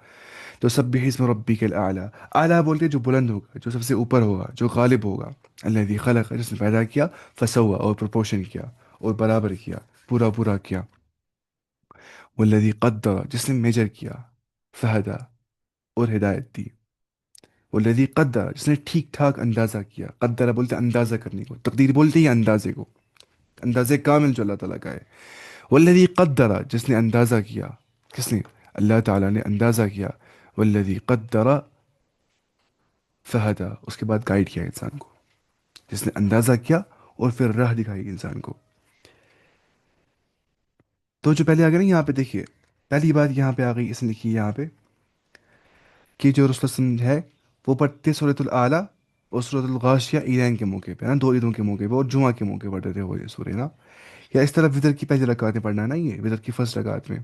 تو سبح اسم ربک الاعلیٰ. اعلیٰ بولتے ہیں جو بلند ہوگا، جو سب سے اوپر ہوگا، جو غالب ہوگا. الذی خلق، جس نے پیدا کیا. فسوا، اور پروپورشن کیا، اور برابر کیا، پورا پورا کیا. والذی قدر، جس نے میجر کیا. فہدا، اور ہدایت دی. والذی قدر، جس نے ٹھیک ٹھاک اندازہ کیا. قدر بولتے ہیں اندازہ کرنے کو، تقدیر بولتے ہیں اندازے کو، اندازے کامل جو اللہ تعالیٰ کا ہے. والذی قدر، جس نے اندازہ کیا. کس نے؟ اللہ تعالیٰ نے اندازہ کیا. والذی قدر فہدا، اس کے بعد گائیڈ کیا انسان کو. جس نے اندازہ کیا اور پھر راہ دکھائی انسان کو. تو جو پہلے آ گیا نا یہاں پہ دیکھیے، پہلی بات یہاں پہ آ گئی، اس نے لکھی ہے یہاں پہ کہ جو رسول اللہ صلی اللہ علیہ وسلم ہے وہ پڑھتے سورۃ الاعلیٰ اور سورۃ الغاشیہ عیدین کے موقع پہ، نا، دو عیدوں کے موقع پہ اور جمعہ کے موقع پڑھتے تھے وہ یہ سورہ نا. یا اس طرح وطر کی پہلی رکعت میں پڑھنا ہے نا، یہ وطر کی فرسٹ رکعت میں.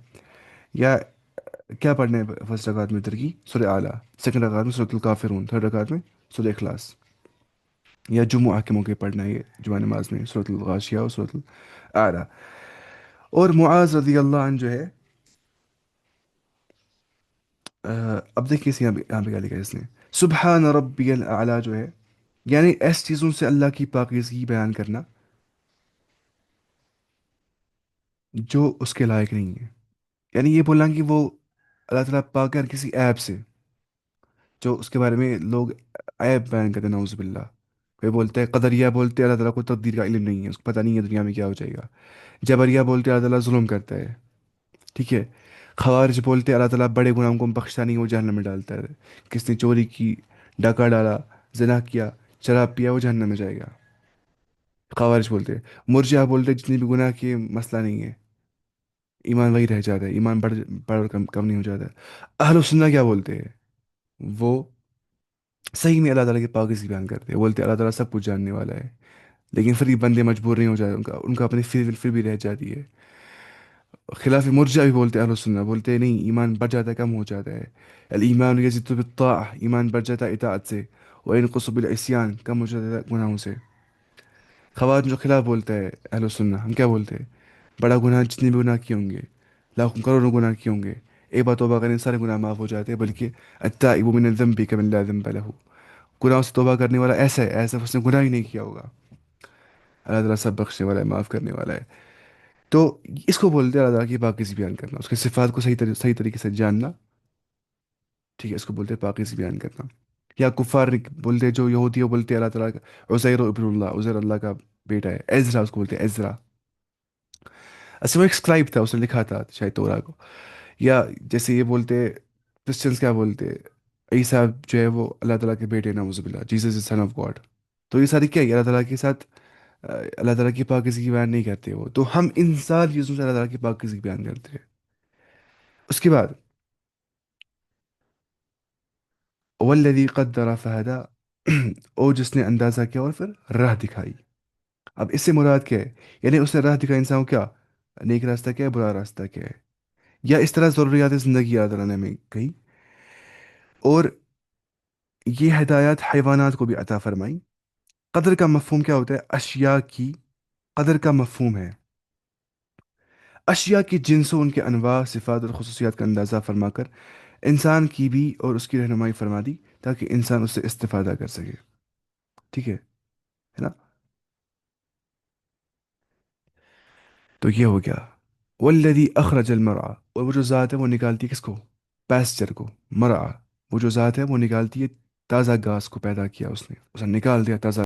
یا کیا پڑھنا ہے فرسٹ رکعت میں وطر کی؟ سورہ اعلیٰ. سیکنڈ رکعت میں سورۃ الکافرون. تھرڈ رکعت میں سورہ اخلاص. یا جمعہ کے موقع پڑھنا ہے یہ جمعہ نماز میں سورۃ الغاشیہ اور سورۃ الاعلیٰ. اور معاذ رضی اللہ عنہ جو ہے، اب دیکھیے اس یہاں پہ کیا لکھا ہے اس نے. سبحان ربی الاعلیٰ جو ہے، یعنی ایسی چیزوں سے اللہ کی پاکیزگی بیان کرنا جو اس کے لائق نہیں ہے. یعنی یہ بولنا کہ وہ اللہ تعالیٰ پاک ہے ہر کسی ایپ سے جو اس کے بارے میں لوگ عیب بیان کرتے ہیں، نعوذ باللہ. کوئی بولتا ہے قدریہ، بولتے ہیں اللہ تعالیٰ کو تقدیر کا علم نہیں ہے، اس کو پتہ نہیں ہے دنیا میں کیا ہو جائے گا. جبریہ بولتے ہیں اللہ تعالیٰ ظلم کرتا ہے. ٹھیک ہے. خوارج بولتے ہیں اللہ تعالیٰ بڑے گناہوں کو بخشتا نہیں، وہ جہنم میں ڈالتا ہے. کس نے چوری کی، ڈاکہ ڈالا، زنا کیا، شراب پیا، وہ جہنم میں جائے گا. خوارج بولتے ہیں. مرجئہ بولتے ہیں جتنے بھی گناہ کیے مسئلہ نہیں ہے، ایمان وہی رہ جاتا ہے، ایمان بڑھ اور کم نہیں ہو جاتا. اہل سنہ کیا بولتے ہیں؟ وہ صحیح میں اللہ تعالیٰ کی پاکیزگی بیان کرتے ہیں، بولتے ہیں اللہ تعالیٰ سب کچھ جاننے والا ہے. لیکن پھر یہ بندے مجبور نہیں ہو جاتے، ان کا اپنی پھر بھی رہ جاتی ہے. خلاف مرجع بھی بولتے ہیں اہل سنہ، بولتے ہیں نہیں، ایمان بڑھ جاتا ہے کم ہو جاتا ہے. الایمان یزید بالطاعہ، ایمان بڑھ جاتا ہے اطاعت سے، وینقص بالعصیان، کم ہو جاتا ہے گناہوں سے. خوارج جو خلاف بولتا ہے اہل سنہ، ہم کیا بولتے ہیں؟ بڑا گناہ جتنے بھی گناہ کیے ہوں گے، لاکھوں کروڑوں گناہ کیے ہوں گے، ایک بار توبہ کرنے سے سارے گناہ معاف ہو جاتے ہیں. بلکہ التائب من الذنب کمن لا ذنب له، گناہوں سے توبہ کرنے والا ایسا ہے ایسا اس نے گناہ ہی نہیں کیا ہوگا. اللہ تعالیٰ سب بخشنے والا ہے، معاف کرنے والا ہے. تو اس کو بولتے ہیں اللہ تعالیٰ کی پاکیزگی بیان کرنا، اس کے صفات کو صحیح طریقے سے جاننا. ٹھیک ہے، اس کو بولتے ہیں پاکیزگی بیان کرنا. یا کفار بولتے ہیں، جو یہودی وہ بولتے ہیں اللہ تعالیٰ کا عزیر ابن اللہ، عزیر اللہ کا بیٹا ہے. ezra اس کو بولتے ہیں ezra. اصل میں ایک اسکرائب تھا، اس نے لکھا تھا شاید تورا کو. یا جیسے یہ بولتے کرسچنس کیا بولتے ہیں، عیسیٰ جو ہے وہ اللہ تعالیٰ کے بیٹے، نعوذ باللہ، Jesus is son of God. تو یہ ساری کیا ہے؟ اللہ تعالیٰ کے ساتھ اللہ تعالیٰ کی پاکیزگی بیان نہیں کرتے وہ. تو ہم ان ساری چیزوں سے اللہ تعالیٰ کی پاکیزگی بیان کرتے ہیں. اس کے بعد والذی قدر فہدا، اور جس نے اندازہ کیا اور پھر راہ دکھائی. اب اس سے مراد کیا ہے؟ یعنی اس نے راہ دکھائی انسان کو، کیا نیک راستہ کیا ہے، برا راستہ کیا ہے. یا اس طرح ضروریات زندگی اللہ تعالیٰ نے ہمیں کہی، اور یہ ہدایات حیوانات کو بھی عطا فرمائی. قدر کا مفہوم کیا ہوتا ہے؟ اشیاء کی قدر کا مفہوم ہے اشیاء کی جنس و ان کے انواع، صفات اور خصوصیات کا اندازہ فرما کر انسان کی بھی اور اس کی رہنمائی فرما دی، تاکہ انسان اس سے استفادہ کر سکے. ٹھیک ہے نا. تو یہ ہو گیا. والذی اخرج المرعى، اور وہ جو ذات ہے وہ نکالتی ہے کس کو؟ پیسچر کو. مرعى وہ جو ذات ہے وہ نکالتی ہے تازہ گھاس کو، پیدا کیا اس نے نکال دیا تازہ